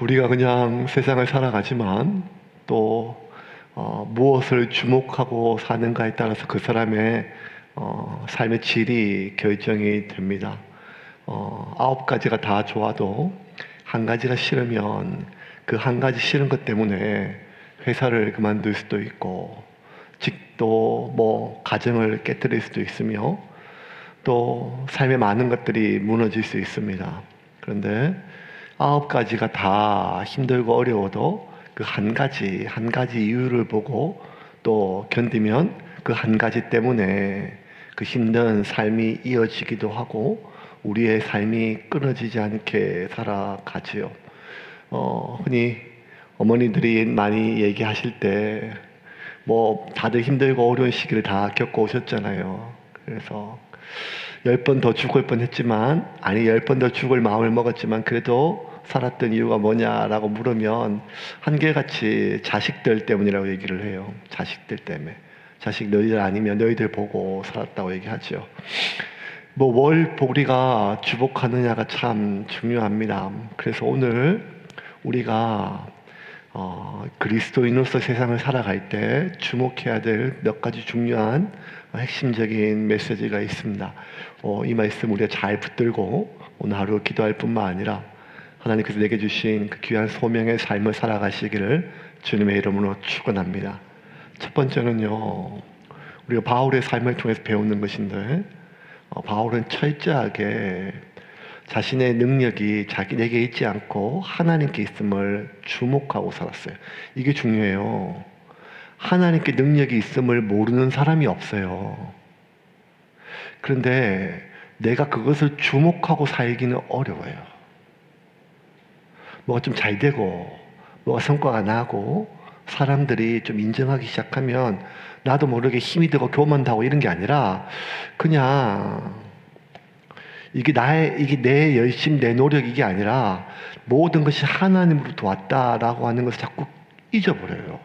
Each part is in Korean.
우리가 그냥 세상을 살아가지만 또 무엇을 주목하고 사는가에 따라서 그 사람의 삶의 질이 결정이 됩니다. 9가지가 다 좋아도 한 가지가 싫으면 그 한 가지 싫은 것 때문에 회사를 그만둘 수도 있고 직도 가정을 깨뜨릴 수도 있으며 또 삶의 많은 것들이 무너질 수 있습니다. 그런데 9가지가 다 힘들고 어려워도 그 한 가지 이유를 보고 또 견디면 그 한 가지 때문에 그 힘든 삶이 이어지기도 하고 우리의 삶이 끊어지지 않게 살아가지요. 흔히 어머니들이 많이 얘기하실 때 다들 힘들고 어려운 시기를 다 겪어 오셨잖아요. 그래서 10번 더 죽을 뻔했지만 10번 더 죽을 마음을 먹었지만 그래도 살았던 이유가 뭐냐라고 물으면 한결같이 자식들 때문이라고 얘기를 해요. 자식들 때문에. 자식 너희들 아니면 너희들 보고 살았다고 얘기하죠. 뭘 우리가 주목하느냐가 참 중요합니다. 그래서 오늘 우리가 그리스도인으로서 세상을 살아갈 때 주목해야 될 몇 가지 중요한 핵심적인 메시지가 있습니다. 이 말씀 우리가 잘 붙들고 오늘 하루 기도할 뿐만 아니라 하나님께서 내게 주신 그 귀한 소명의 삶을 살아가시기를 주님의 이름으로 축원합니다. 첫 번째는요, 우리가 바울의 삶을 통해서 배우는 것인데 바울은 철저하게 자신의 능력이 자기에게 있지 않고 하나님께 있음을 주목하고 살았어요. 이게 중요해요. 하나님께 능력이 있음을 모르는 사람이 없어요. 그런데 내가 그것을 주목하고 살기는 어려워요. 뭐가 좀 잘 되고 뭐가 성과가 나고 사람들이 좀 인정하기 시작하면 나도 모르게 힘이 들고 교만하고 이런 게 아니라 그냥 이게 내 열심, 내 노력 이게 아니라 모든 것이 하나님으로부터 왔다라고 하는 것을 자꾸 잊어버려요.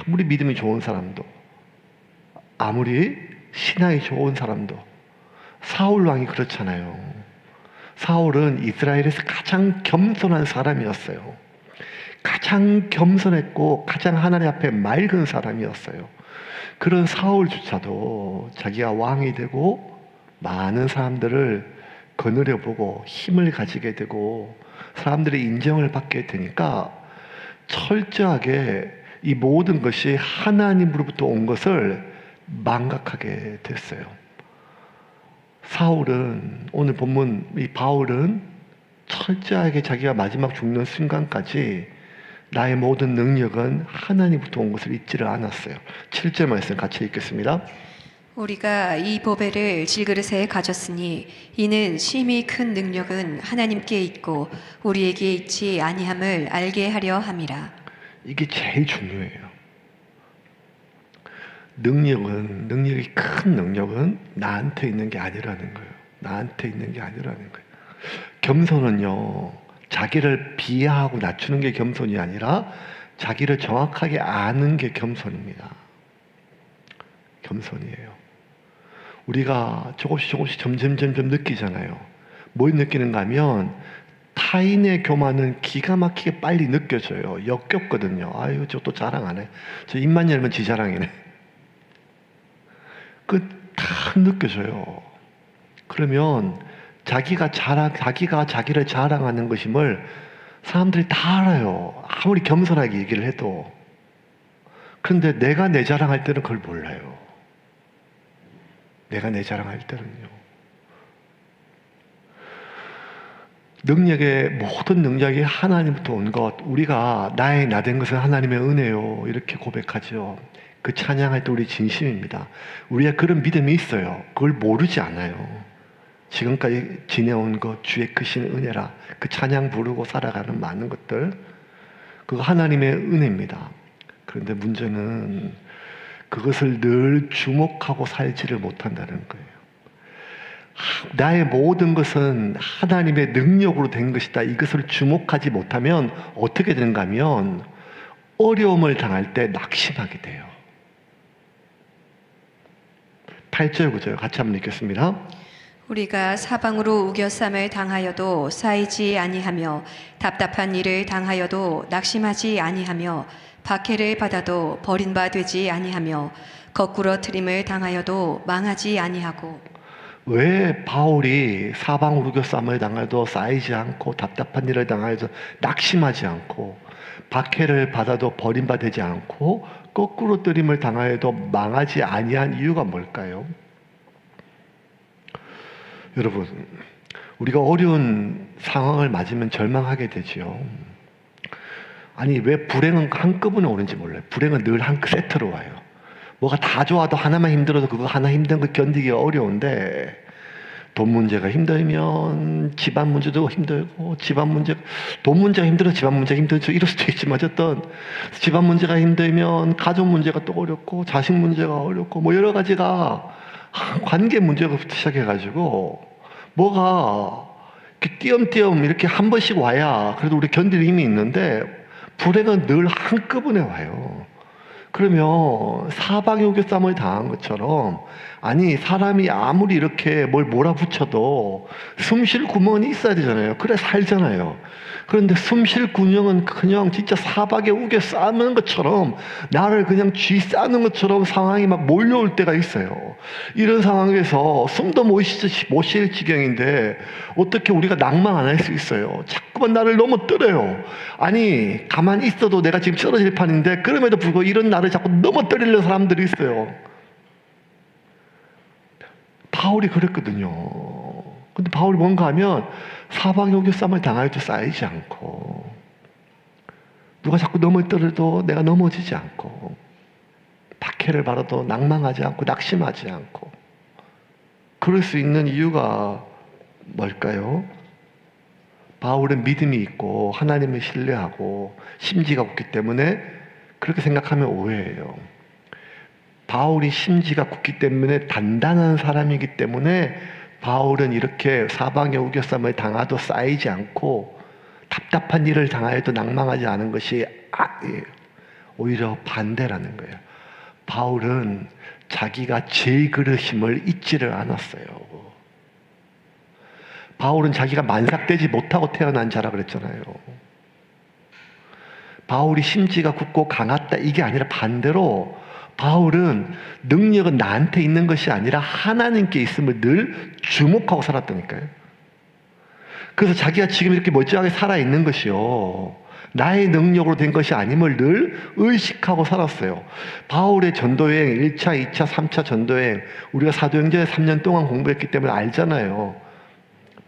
아무리 믿음이 좋은 사람도, 아무리 신앙이 좋은 사람도, 사울 왕이 그렇잖아요. 사울은 이스라엘에서 가장 겸손한 사람이었어요. 가장 겸손했고 가장 하나님 앞에 맑은 사람이었어요. 그런 사울조차도 자기가 왕이 되고 많은 사람들을 거느려 보고 힘을 가지게 되고 사람들의 인정을 받게 되니까 철저하게 이 모든 것이 하나님으로부터 온 것을 망각하게 됐어요. 사울은, 오늘 본문 이 바울은 철저하게 자기가 마지막 죽는 순간까지 나의 모든 능력은 하나님부터 온 것을 잊지를 않았어요. 7절 말씀 같이 읽겠습니다. 우리가 이 보배를 질그릇에 가졌으니 이는 심히 큰 능력은 하나님께 있고 우리에게 있지 아니함을 알게 하려 함이라. 이게 제일 중요해요. 능력이 큰 능력은 나한테 있는 게 아니라는 거예요. 나한테 있는 게 아니라는 거예요. 겸손은요, 자기를 비하하고 낮추는 게 겸손이 아니라 자기를 정확하게 아는 게 겸손입니다. 겸손이에요. 우리가 조금씩 점점 느끼잖아요. 뭘 느끼는가 하면 타인의 교만은 기가 막히게 빨리 느껴져요. 역겹거든요. 아유, 저또 자랑하네. 저 입만 열면 지 자랑이네. 다 느껴져요. 그러면 자기가 자기를 자랑하는 것임을 사람들이 다 알아요. 아무리 겸손하게 얘기를 해도. 그런데 내가 내 자랑할 때는 그걸 몰라요. 내가 내 자랑할 때는요. 모든 능력이 하나님부터 온 것, 우리가 나 된 것은 하나님의 은혜요. 이렇게 고백하죠. 그 찬양할 때 우리 진심입니다. 우리가 그런 믿음이 있어요. 그걸 모르지 않아요. 지금까지 지내온 것, 주의 크신 은혜라. 그 찬양 부르고 살아가는 많은 것들, 그거 하나님의 은혜입니다. 그런데 문제는 그것을 늘 주목하고 살지를 못한다는 거예요. 나의 모든 것은 하나님의 능력으로 된 것이다. 이것을 주목하지 못하면 어떻게 되는가 하면 어려움을 당할 때 낙심하게 돼요. 8절 9절 같이 한번 읽겠습니다. 우리가 사방으로 우겨쌈을 당하여도 쌓이지 아니하며 답답한 일을 당하여도 낙심하지 아니하며 박해를 받아도 버림받지 아니하며 거꾸로 트림을 당하여도 망하지 아니하고. 왜 바울이 사방으로 우겨쌈을 당해도 쌓이지 않고 답답한 일을 당하여도 낙심하지 않고 박해를 받아도 버림받지 않고 거꾸로 뜨림을 당하여도 망하지 아니한 이유가 뭘까요? 여러분, 우리가 어려운 상황을 맞으면 절망하게 되지요. 아니, 왜 불행은 한꺼번에 오는지 몰라요. 불행은 늘 한 세트로 와요. 뭐가 다 좋아도 하나만 힘들어도 그거 하나 힘든 거 견디기가 어려운데, 돈 문제가 힘들면 집안 문제도 힘들고, 돈 문제가 힘들어 집안 문제가 힘들죠. 이럴 수도 있지만 어쨌든 집안 문제가 힘들면 가족 문제가 또 어렵고, 자식 문제가 어렵고, 뭐 여러 가지가 관계 문제부터 시작해가지고 뭐가 이렇게 띄엄띄엄 이렇게 한 번씩 와야 그래도 우리 견딜 힘이 있는데, 불행은 늘 한꺼번에 와요. 그러면 사방에 우겨쌈을 당한 것처럼, 아니 사람이 아무리 이렇게 뭘 몰아붙여도 숨 쉴 구멍이 있어야 되잖아요. 그래 살잖아요. 그런데 숨 쉴 구멍은 그냥 진짜 사방에 우겨 싸는 것처럼, 나를 그냥 쥐 싸는 것처럼 상황이 막 몰려올 때가 있어요. 이런 상황에서 숨도 못 쉴 지경인데 어떻게 우리가 낭만 안 할 수 있어요? 자꾸만 나를 넘어뜨려요. 아니 가만히 있어도 내가 지금 쓰러질 판인데 그럼에도 불구하고 이런 나를 자꾸 넘어뜨리려는 사람들이 있어요. 바울이 그랬거든요. 근데 바울이 뭔가 하면 사방에 우겨쌈을 당하여도 쌓이지 않고, 누가 자꾸 넘어뜨려도 내가 넘어지지 않고, 박해를 받아도 낭망하지 않고 낙심하지 않고, 그럴 수 있는 이유가 뭘까요? 바울은 믿음이 있고 하나님을 신뢰하고 심지가 굳기 때문에 그렇게 생각하면 오해예요. 바울이 심지가 굳기 때문에 단단한 사람이기 때문에 바울은 이렇게 사방에 우겨쌈을 당하도 쌓이지 않고 답답한 일을 당하여도 낭망하지 않은 것이 오히려 반대라는 거예요. 바울은 자기가 제그릇임을 잊지를 않았어요. 바울은 자기가 만삭되지 못하고 태어난 자라 그랬잖아요. 바울이 심지가 굳고 강했다 이게 아니라 반대로 바울은 능력은 나한테 있는 것이 아니라 하나님께 있음을 늘 주목하고 살았다니까요. 그래서 자기가 지금 이렇게 멀쩡하게 살아있는 것이요, 나의 능력으로 된 것이 아님을 늘 의식하고 살았어요. 바울의 전도여행 1차, 2차, 3차 전도여행, 우리가 사도행전에 3년 동안 공부했기 때문에 알잖아요.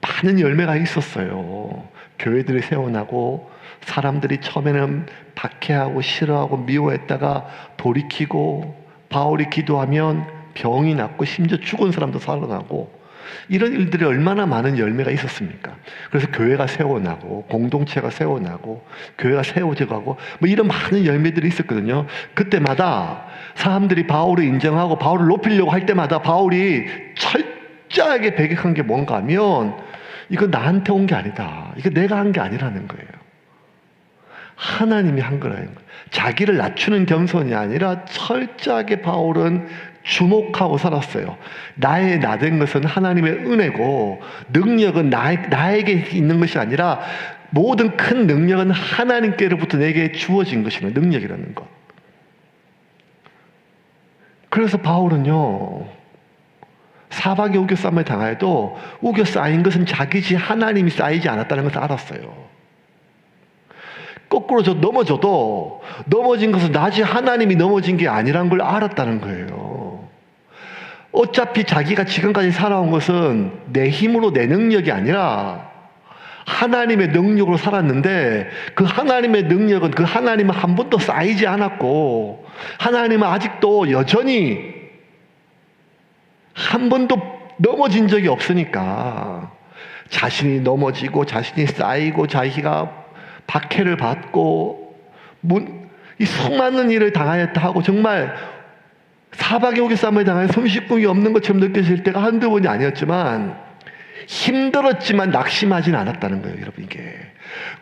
많은 열매가 있었어요. 교회들이 세워나고 사람들이 처음에는 박해하고 싫어하고 미워했다가 돌이키고, 바울이 기도하면 병이 낫고 심지어 죽은 사람도 살아나고, 이런 일들이 얼마나 많은 열매가 있었습니까? 그래서 교회가 세워나고 공동체가 세워나고 교회가 세워져가고 뭐 이런 많은 열매들이 있었거든요. 그때마다 사람들이 바울을 인정하고 바울을 높이려고 할 때마다 바울이 철저하게 배격한 게 뭔가 하면, 이거 나한테 온 게 아니다, 이거 내가 한 게 아니라는 거예요. 하나님이 한 거라는 거예요. 자기를 낮추는 겸손이 아니라 철저하게 바울은 주목하고 살았어요. 나의 나된 것은 하나님의 은혜고, 능력은 나에게 있는 것이 아니라 모든 큰 능력은 하나님께로부터 내게 주어진 것이며 능력이라는 것. 그래서 바울은요, 사박에 우겨쌈을 당하여도 우겨 쌓인 것은 자기지 하나님이 쌓이지 않았다는 것을 알았어요. 거꾸로 넘어져도 넘어진 것은 나지 하나님이 넘어진 게 아니란 걸 알았다는 거예요. 어차피 자기가 지금까지 살아온 것은 내 힘으로 내 능력이 아니라 하나님의 능력으로 살았는데, 그 하나님의 능력은 그 하나님은 한 번도 쌓이지 않았고, 하나님은 아직도 여전히 한 번도 넘어진 적이 없으니까, 자신이 넘어지고 자신이 쌓이고 자기가 박해를 받고 이 수많은 일을 당하였다 하고 정말 사박에 우겨쌈을 당하여 숨쉬기이 없는 것처럼 느껴질 때가 한두 번이 아니었지만 힘들었지만 낙심하진 않았다는 거예요. 여러분, 이게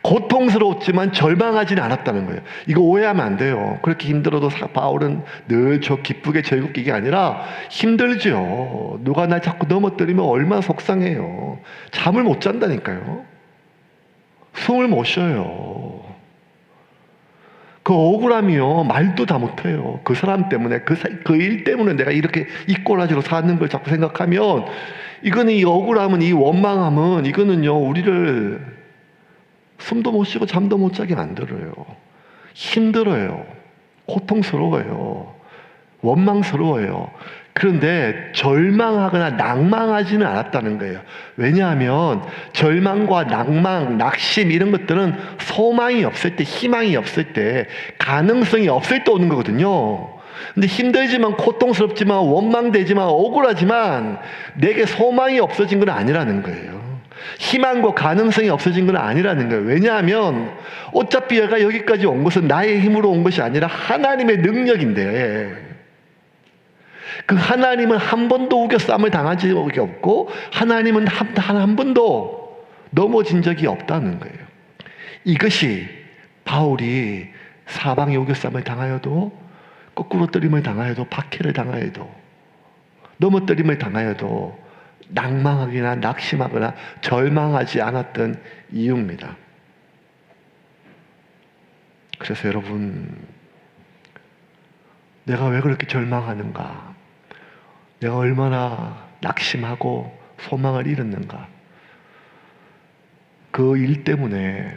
고통스러웠지만 절망하지는 않았다는 거예요. 이거 오해하면 안 돼요. 그렇게 힘들어도 바울은 늘 저 기쁘게 즐겁게 이게 아니라 힘들죠. 누가 날 자꾸 넘어뜨리면 얼마나 속상해요. 잠을 못 잔다니까요. 숨을 못 쉬어요. 그 억울함이요, 말도 다 못해요. 그 사람 때문에, 그 일 때문에 내가 이렇게 이 꼬라지로 사는 걸 자꾸 생각하면, 이거는 이 억울함은, 이 원망함은, 이거는요, 우리를 숨도 못 쉬고 잠도 못 자게 만들어요. 힘들어요. 고통스러워요. 원망스러워요. 그런데 절망하거나 낭망하지는 않았다는 거예요. 왜냐하면 절망과 낭망, 낙심 이런 것들은 소망이 없을 때, 희망이 없을 때, 가능성이 없을 때 오는 거거든요. 근데 힘들지만, 고통스럽지만, 원망되지만, 억울하지만 내게 소망이 없어진 건 아니라는 거예요. 희망과 가능성이 없어진 건 아니라는 거예요. 왜냐하면 어차피 얘가 여기까지 온 것은 나의 힘으로 온 것이 아니라 하나님의 능력인데, 그 하나님은 한 번도 우겨쌈을 당한 적이 없고 하나님은 한 번도 넘어진 적이 없다는 거예요. 이것이 바울이 사방에 우겨쌈을 당하여도, 거꾸로 뜨림을 당하여도, 박해를 당하여도, 넘어뜨림을 당하여도 낭망하거나 낙심하거나 절망하지 않았던 이유입니다. 그래서 여러분, 내가 왜 그렇게 절망하는가? 내가 얼마나 낙심하고 소망을 잃었는가? 그 일 때문에,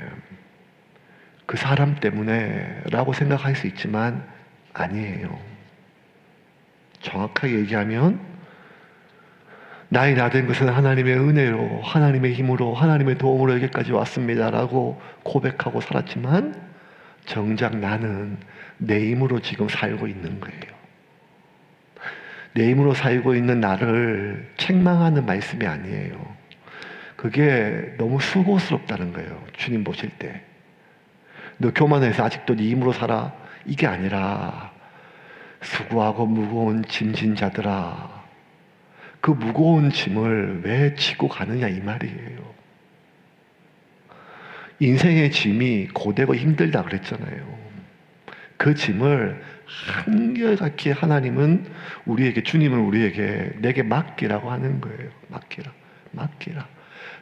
그 사람 때문에 라고 생각할 수 있지만 아니에요. 정확하게 얘기하면 나의 나 된 것은 하나님의 은혜로, 하나님의 힘으로, 하나님의 도움으로 여기까지 왔습니다 라고 고백하고 살았지만 정작 나는 내 힘으로 지금 살고 있는 거예요. 내 힘으로 살고 있는 나를 책망하는 말씀이 아니에요. 그게 너무 수고스럽다는 거예요. 주님 보실 때. 너 교만해서 아직도 네 힘으로 살아? 이게 아니라 수고하고 무거운 짐진 자들아, 그 무거운 짐을 왜 지고 가느냐 이 말이에요. 인생의 짐이 고되고 힘들다 그랬잖아요. 그 짐을 한결같이 하나님은 우리에게, 주님은 우리에게 내게 맡기라고 하는 거예요. 맡기라.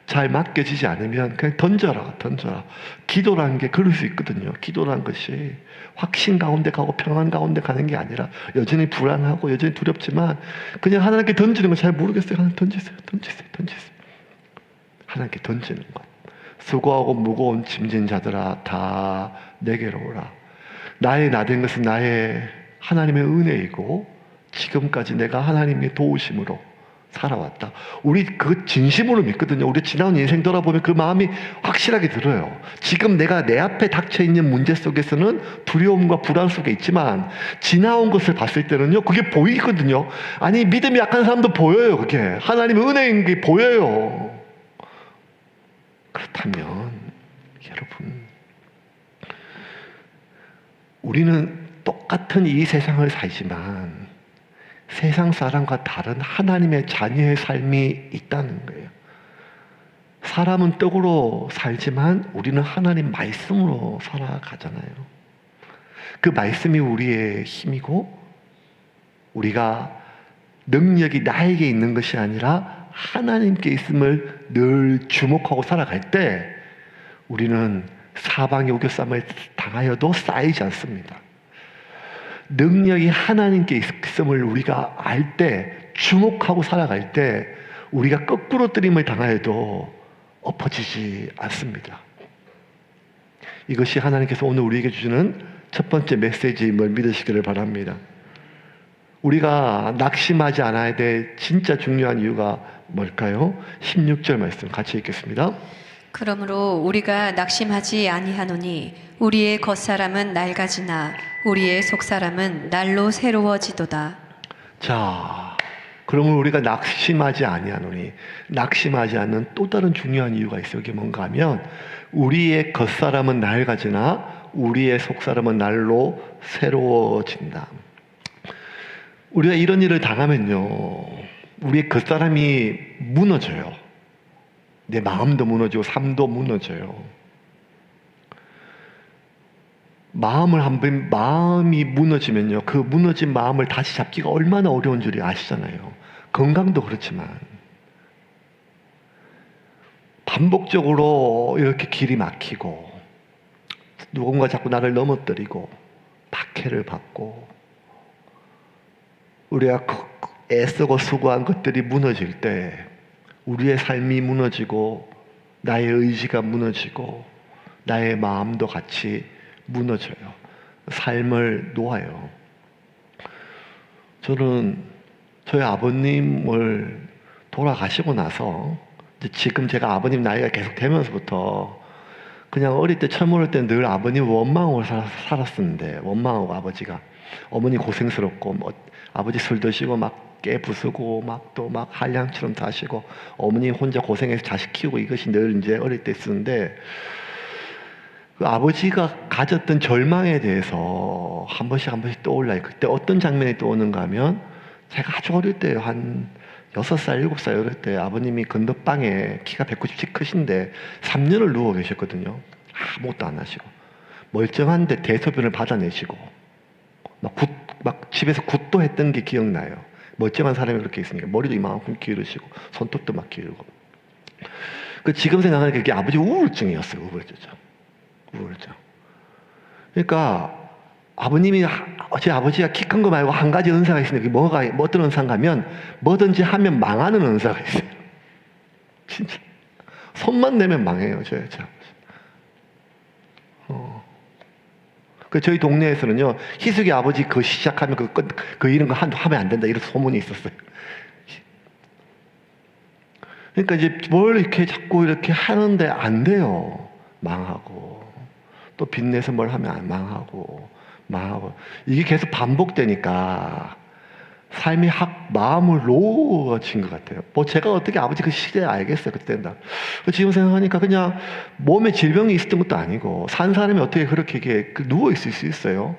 잘 맡겨지지 않으면 그냥 던져라. 기도라는 게 그럴 수 있거든요. 기도라는 것이 확신 가운데 가고 평안 가운데 가는 게 아니라 여전히 불안하고 여전히 두렵지만 그냥 하나님께 던지는 거 잘 모르겠어요. 하나님 던지세요. 하나님께 던지는 것. 수고하고 무거운 짐진 자들아 다 내게로 오라. 나의 나 된 것은 나의 하나님의 은혜이고 지금까지 내가 하나님의 도우심으로 살아왔다. 우리 그 진심으로 믿거든요. 우리 지나온 인생 돌아보면 그 마음이 확실하게 들어요. 지금 내가 내 앞에 닥쳐있는 문제 속에서는 두려움과 불안 속에 있지만 지나온 것을 봤을 때는요, 그게 보이거든요. 아니, 믿음이 약한 사람도 보여요. 그게 하나님의 은혜인 게 보여요. 그렇다면 여러분, 우리는 똑같은 이 세상을 살지만 세상 사람과 다른 하나님의 자녀의 삶이 있다는 거예요. 사람은 떡으로 살지만 우리는 하나님 말씀으로 살아가잖아요. 그 말씀이 우리의 힘이고 우리가 능력이 나에게 있는 것이 아니라 하나님께 있음을 늘 주목하고 살아갈 때 우리는 사방의 우겨쌈을 당하여도 쌓이지 않습니다. 능력이 하나님께 있음을 우리가 알 때, 주목하고 살아갈 때 우리가 거꾸로 뜨림을 당하여도 엎어지지 않습니다. 이것이 하나님께서 오늘 우리에게 주시는 첫 번째 메시지임을 믿으시기를 바랍니다. 우리가 낙심하지 않아야 될 진짜 중요한 이유가 뭘까요? 16절 말씀 같이 읽겠습니다. 그러므로 우리가 낙심하지 아니하노니 우리의 겉사람은 낡아지나 우리의 속사람은 날로 새로워지도다. 자, 그러면 우리가 낙심하지 아니하노니, 낙심하지 않는 또 다른 중요한 이유가 있어요. 이게 뭔가 하면 우리의 겉사람은 낡아지나 우리의 속사람은 날로 새로워진다. 우리가 이런 일을 당하면요, 우리의 겉사람이 무너져요. 내 마음도 무너지고 삶도 무너져요. 마음이 무너지면요, 그 무너진 마음을 다시 잡기가 얼마나 어려운 줄 아시잖아요. 건강도 그렇지만 반복적으로 이렇게 길이 막히고 누군가 자꾸 나를 넘어뜨리고 박해를 받고 우리가 애쓰고 수고한 것들이 무너질 때 우리의 삶이 무너지고 나의 의지가 무너지고 나의 마음도 같이 무너져요. 삶을 놓아요. 저는 저희 아버님을 돌아가시고 나서 지금 제가 아버님 나이가 계속 되면서부터 그냥 어릴 때 처음 어릴 때 늘 아버님 원망하고 살았었는데, 원망하고 아버지가 어머니 고생스럽고 뭐 아버지 술 드시고 막 깨 부수고 막 또 막 한량처럼 사시고 어머니 혼자 고생해서 자식 키우고 이것이 늘 이제 어릴 때 있었는데, 그 아버지가 가졌던 절망에 대해서 한 번씩 떠올라요. 그때 어떤 장면이 떠오르는가 하면, 제가 아주 어릴 때 한 6살, 7살 어릴 때 아버님이 건너방에 키가 190 크신데 3년을 누워 계셨거든요. 아무것도 안 하시고 멀쩡한데 대소변을 받아내시고 막 집에서 굿도 했던 게 기억나요. 멀쩡한 사람이 그렇게 있으니까 머리도 이만큼 기르시고 손톱도 막 기르고. 그 지금 생각하니까 그게 아버지 우울증이었어요. 우울증. 그러니까 아버님이, 제 아버지가 키 큰 거 말고 한 가지 은사가 있는데, 그게 어떤 은사인가 하면, 뭐든지 하면 망하는 은사가 있어요. 진짜. 손만 내면 망해요, 제 아버지. 저희 동네에서는요, 희숙이 아버지 그 시작하면 그 이런 거 하면 안 된다, 이런 소문이 있었어요. 그러니까 이제 뭘 이렇게 자꾸 이렇게 하는데 안 돼요. 망하고. 또 빚내서 뭘 하면 망하고. 이게 계속 반복되니까 삶이 마음을 놓아진 것 같아요. 뭐 제가 어떻게 아버지 그 시대에 알겠어요, 그때는. 지금 생각하니까 그냥 몸에 질병이 있었던 것도 아니고, 산 사람이 어떻게 그렇게 누워있을 수 있어요?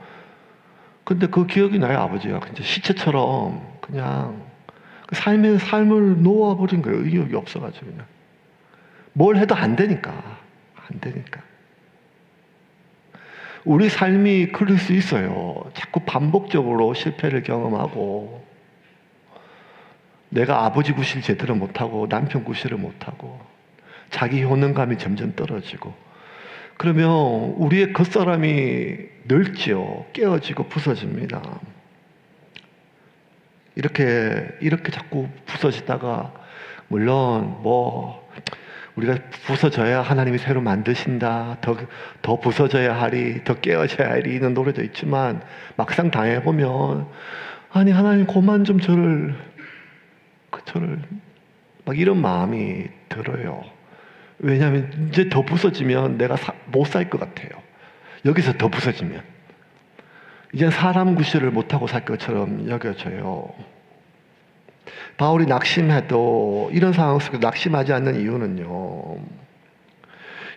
근데 그 기억이 나요. 아버지가 진짜 시체처럼 그냥 삶을 놓아버린 거예요. 의욕이 없어가지고. 그냥 뭘 해도 안 되니까. 우리 삶이 그럴 수 있어요. 자꾸 반복적으로 실패를 경험하고, 내가 아버지 구실 제대로 못하고 남편 구실을 못하고 자기 효능감이 점점 떨어지고, 그러면 우리의 겉사람이 늙지요. 깨어지고 부서집니다. 이렇게 자꾸 부서지다가, 물론 우리가 부서져야 하나님이 새로 만드신다, 더 부서져야 하리, 더 깨어져야 하리, 이런 노래도 있지만, 막상 당해보면, 아니 하나님 그만 좀 저를 막 이런 마음이 들어요. 왜냐하면 이제 더 부서지면 내가 못 살 것 같아요. 여기서 더 부서지면 이제 사람 구실을 못하고 살 것처럼 여겨져요. 바울이 낙심해도 이런 상황 속에서 낙심하지 않는 이유는요,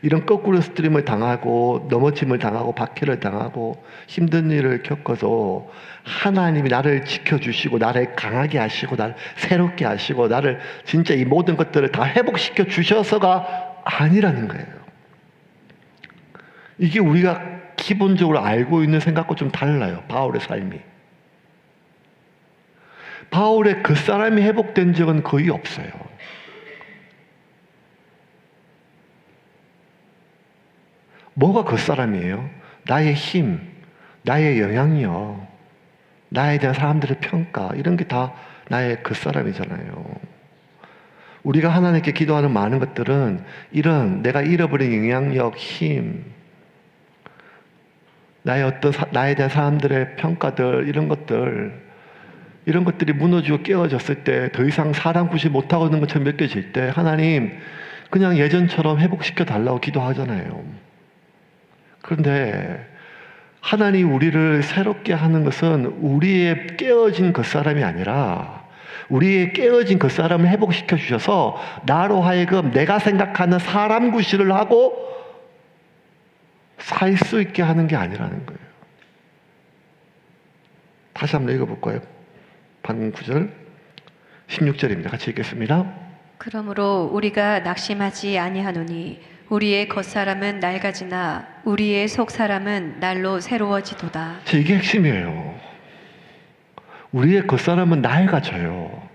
이런 거꾸로 스트림을 당하고 넘어짐을 당하고 박해를 당하고 힘든 일을 겪어서 하나님이 나를 지켜주시고 나를 강하게 하시고 나를 새롭게 하시고 나를 진짜 이 모든 것들을 다 회복시켜 주셔서가 아니라는 거예요. 이게 우리가 기본적으로 알고 있는 생각과 좀 달라요. 바울의 삶이. 바울의 그 사람이 회복된 적은 거의 없어요. 뭐가 그 사람이에요? 나의 힘, 나의 영향력, 나에 대한 사람들의 평가, 이런 게 다 나의 그 사람이잖아요. 우리가 하나님께 기도하는 많은 것들은 이런 내가 잃어버린 영향력, 힘, 나에 대한 사람들의 평가들, 이런 것들이 무너지고 깨어졌을 때, 더 이상 사람 구실 못하고 있는 것처럼 느껴질 때, 하나님 그냥 예전처럼 회복시켜 달라고 기도하잖아요. 그런데 하나님 우리를 새롭게 하는 것은 우리의 깨어진 겉사람이 아니라, 우리의 깨어진 겉사람을 회복시켜 주셔서 나로 하여금 내가 생각하는 사람 구실을 하고 살 수 있게 하는 게 아니라는 거예요. 다시 한번 읽어볼까요? 방금 9절 16절입니다. 같이 읽겠습니다. 그러므로 우리가 낙심하지 아니하노니 우리의 겉사람은 낡아지나 우리의 속사람은 날로 새로워지도다. 이게 핵심이에요. 우리의 겉사람은 낡아져요.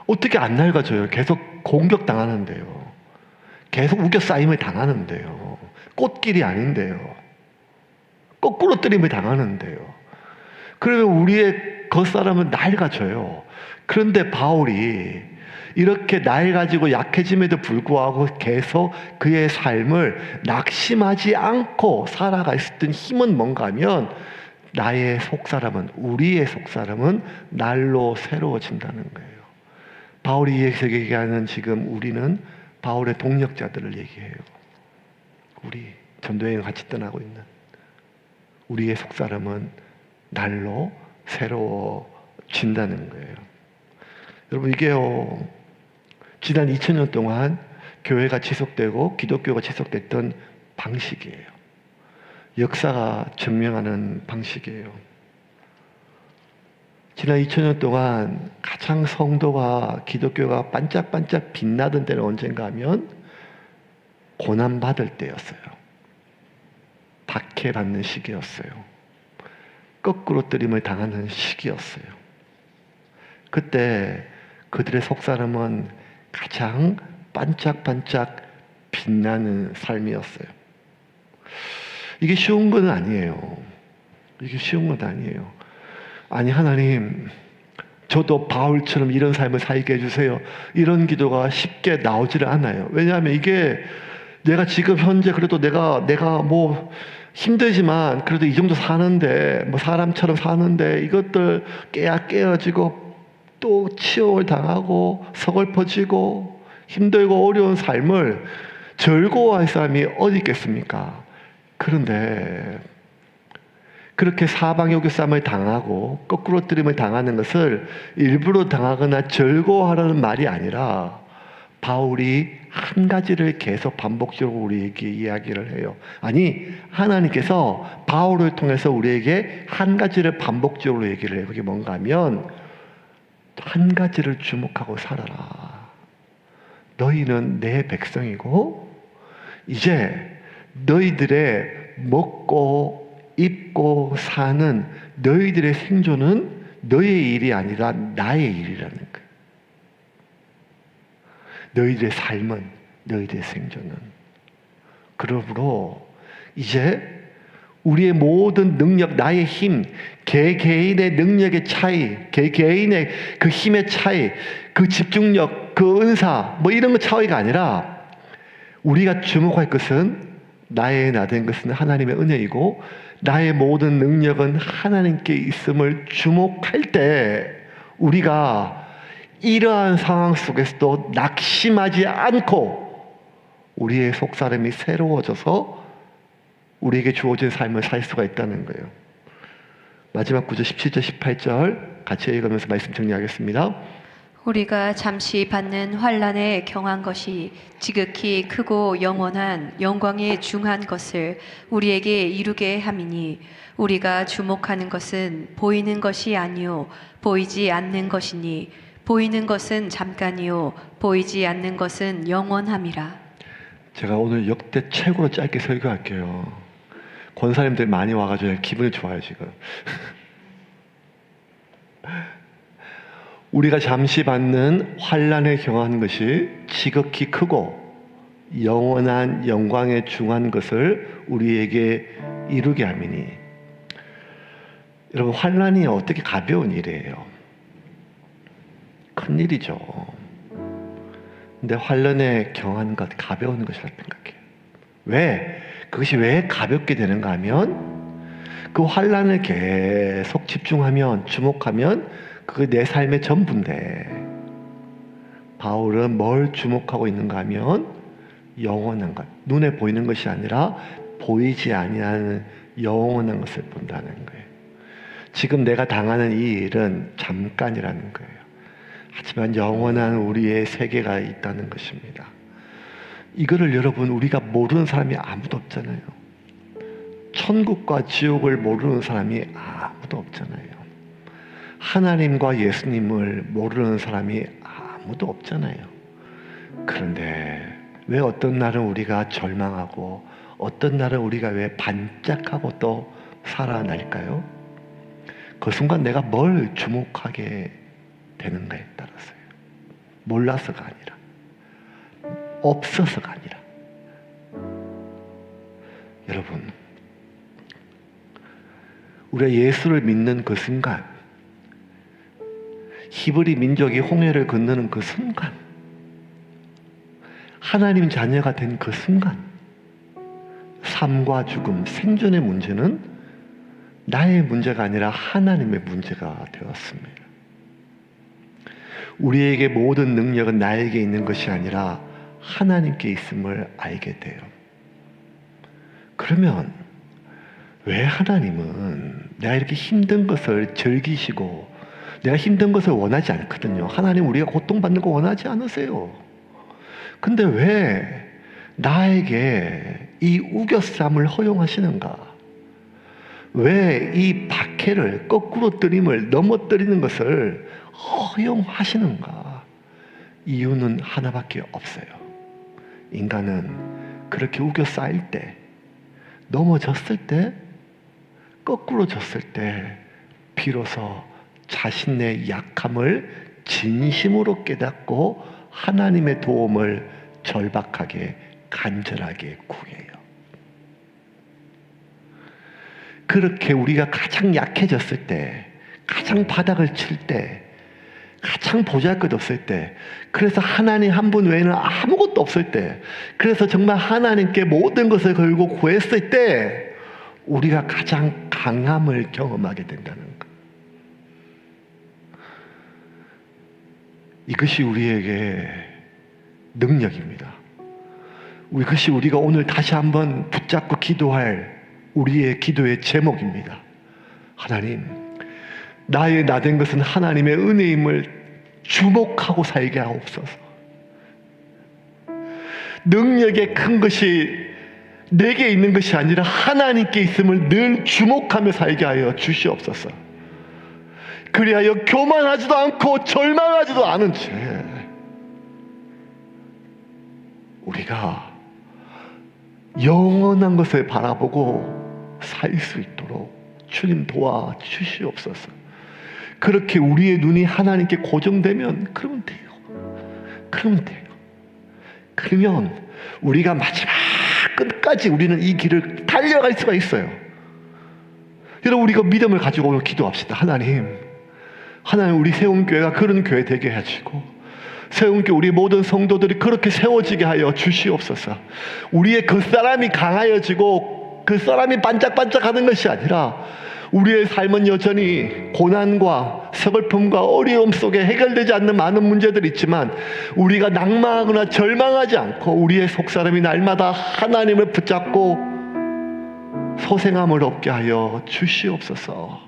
어떻게 안 낡아져요? 계속 공격당하는데요. 계속 우겨싸임을 당하는데요. 꽃길이 아닌데요. 거꾸로 뜨림을 당하는데요. 그러면 우리의 겉사람은 낡아져요. 그런데 바울이 이렇게 낡아지고 약해짐에도 불구하고 계속 그의 삶을 낙심하지 않고 살아갈 수 있던 힘은 뭔가 하면 나의 속사람은, 우리의 속사람은 날로 새로워진다는 거예요. 바울이 여기서 얘기하는 지금 우리는 바울의 동력자들을 얘기해요. 우리 전도여행 같이 떠나고 있는 우리의 속사람은 날로 새로워진다는 거예요. 여러분, 이게요, 지난 2000년 동안 교회가 지속되고 기독교가 지속됐던 방식이에요. 역사가 증명하는 방식이에요. 지난 2000년 동안 가장 성도가, 기독교가 반짝반짝 빛나던 때는 언젠가 하면 고난받을 때였어요. 박해받는 시기였어요. 거꾸로 뜨림을 당하는 시기였어요. 그때 그들의 속사람은 가장 반짝반짝 빛나는 삶이었어요. 이게 쉬운 건 아니에요. 이게 쉬운 건 아니에요. 아니, 하나님, 저도 바울처럼 이런 삶을 살게 해주세요. 이런 기도가 쉽게 나오지를 않아요. 왜냐하면 이게 내가 지금 현재 그래도 내가 뭐 힘들지만 그래도 이 정도 사는데, 뭐 사람처럼 사는데 이것들 깨어지고 또 치욕을 당하고 서글퍼지고 힘들고 어려운 삶을 즐거워할 사람이 어디 있겠습니까? 그런데 그렇게 사방요교쌈을 당하고 거꾸로 뜨림을 당하는 것을 일부러 당하거나 즐거워하라는 말이 아니라 바울이 한 가지를 계속 반복적으로 우리에게 이야기를 해요. 아니, 하나님께서 바울을 통해서 우리에게 한 가지를 반복적으로 얘기를 해요. 그게 뭔가 하면 한 가지를 주목하고 살아라. 너희는 내 백성이고 이제 너희들의 먹고 입고 사는 너희들의 생존은 너희의 일이 아니라 나의 일이라는 거예요. 너희들의 삶은, 너희들의 생존은. 그러므로 이제 우리의 모든 능력, 나의 힘, 개개인의 능력의 차이, 개개인의 그 힘의 차이, 그 집중력, 그 은사, 뭐 이런 거 차이가 아니라 우리가 주목할 것은, 나의 나된 것은 하나님의 은혜이고 나의 모든 능력은 하나님께 있음을 주목할 때 우리가 이러한 상황 속에서도 낙심하지 않고 우리의 속사람이 새로워져서 우리에게 주어진 삶을 살 수가 있다는 거예요. 마지막 구절 17절 18절 같이 읽으면서 말씀 정리하겠습니다. 우리가 잠시 받는 환난에 경한 것이 지극히 크고 영원한 영광에 중한 것을 우리에게 이루게 함이니 우리가 주목하는 것은 보이는 것이 아니요 보이지 않는 것이니 보이는 것은 잠깐이요 보이지 않는 것은 영원함이라. 제가 오늘 역대 최고로 짧게 설교할게요. 권사님들 많이 와가지고 기분이 좋아요 지금. 우리가 잠시 받는 환난에 경한 것이 지극히 크고 영원한 영광에 중한 것을 우리에게 이루게 함이니. 여러분, 환난이 어떻게 가벼운 일이에요? 큰 일이죠. 근데 환난에 경한 것, 가벼운 것이라 생각해요. 왜? 그것이 왜 가볍게 되는가 하면 그 환난을 계속 집중하면, 주목하면 그게 내 삶의 전부인데 바울은 뭘 주목하고 있는가 하면 영원한 것, 눈에 보이는 것이 아니라 보이지 아니하는 영원한 것을 본다는 거예요. 지금 내가 당하는 이 일은 잠깐이라는 거예요. 하지만 영원한 우리의 세계가 있다는 것입니다. 이거를 여러분, 우리가 모르는 사람이 아무도 없잖아요. 천국과 지옥을 모르는 사람이 아무도 없잖아요. 하나님과 예수님을 모르는 사람이 아무도 없잖아요. 그런데 왜 어떤 날은 우리가 절망하고 어떤 날은 우리가 왜 반짝하고 또 살아날까요? 그 순간 내가 뭘 주목하게 되는가에 따라서요. 몰라서가 아니라, 없어서가 아니라. 여러분, 우리가 예수를 믿는 그 순간, 히브리 민족이 홍해를 건너는 그 순간, 하나님 자녀가 된 그 순간, 삶과 죽음, 생존의 문제는 나의 문제가 아니라 하나님의 문제가 되었습니다. 우리에게 모든 능력은 나에게 있는 것이 아니라 하나님께 있음을 알게 돼요. 그러면 왜 하나님은 내가 이렇게 힘든 것을 즐기시고 내가 힘든 것을 원하지 않거든요. 하나님 우리가 고통받는 거 원하지 않으세요. 근데 왜 나에게 이 우겨쌈을 허용하시는가? 왜 이 박해를 거꾸로 뜨림을 넘어뜨리는 것을 허용하시는가? 이유는 하나밖에 없어요. 인간은 그렇게 우겨 쌓일 때, 넘어졌을 때, 거꾸로 졌을 때 비로소 자신의 약함을 진심으로 깨닫고 하나님의 도움을 절박하게 간절하게 구해요. 그렇게 우리가 가장 약해졌을 때, 가장 바닥을 칠 때, 가장 보잘것없을 때, 그래서 하나님 한 분 외에는 아무것도 없을 때, 그래서 정말 하나님께 모든 것을 걸고 구했을 때 우리가 가장 강함을 경험하게 된다는 것. 이것이 우리에게 능력입니다. 이것이 우리가 오늘 다시 한번 붙잡고 기도할 우리의 기도의 제목입니다. 하나님, 나의 나된 것은 하나님의 은혜임을 주목하고 살게 하옵소서. 능력의 큰 것이 내게 있는 것이 아니라 하나님께 있음을 늘 주목하며 살게 하여 주시옵소서. 그리하여 교만하지도 않고 절망하지도 않은 채 우리가 영원한 것을 바라보고 살 수 있도록 주님 도와주시옵소서. 그렇게 우리의 눈이 하나님께 고정되면 그러면 돼요. 그러면 우리가 마지막 끝까지 우리는 이 길을 달려갈 수가 있어요. 여러분, 우리가 믿음을 가지고 오늘 기도합시다. 하나님 우리 세움교회가 그런 교회 되게 하시고 세움교회 우리 모든 성도들이 그렇게 세워지게 하여 주시옵소서. 우리의 그 사람이 강하여지고 그 사람이 반짝반짝하는 것이 아니라 우리의 삶은 여전히 고난과 서글픔과 어려움 속에 해결되지 않는 많은 문제들이 있지만 우리가 낙망하거나 절망하지 않고 우리의 속사람이 날마다 하나님을 붙잡고 소생함을 얻게 하여 주시옵소서.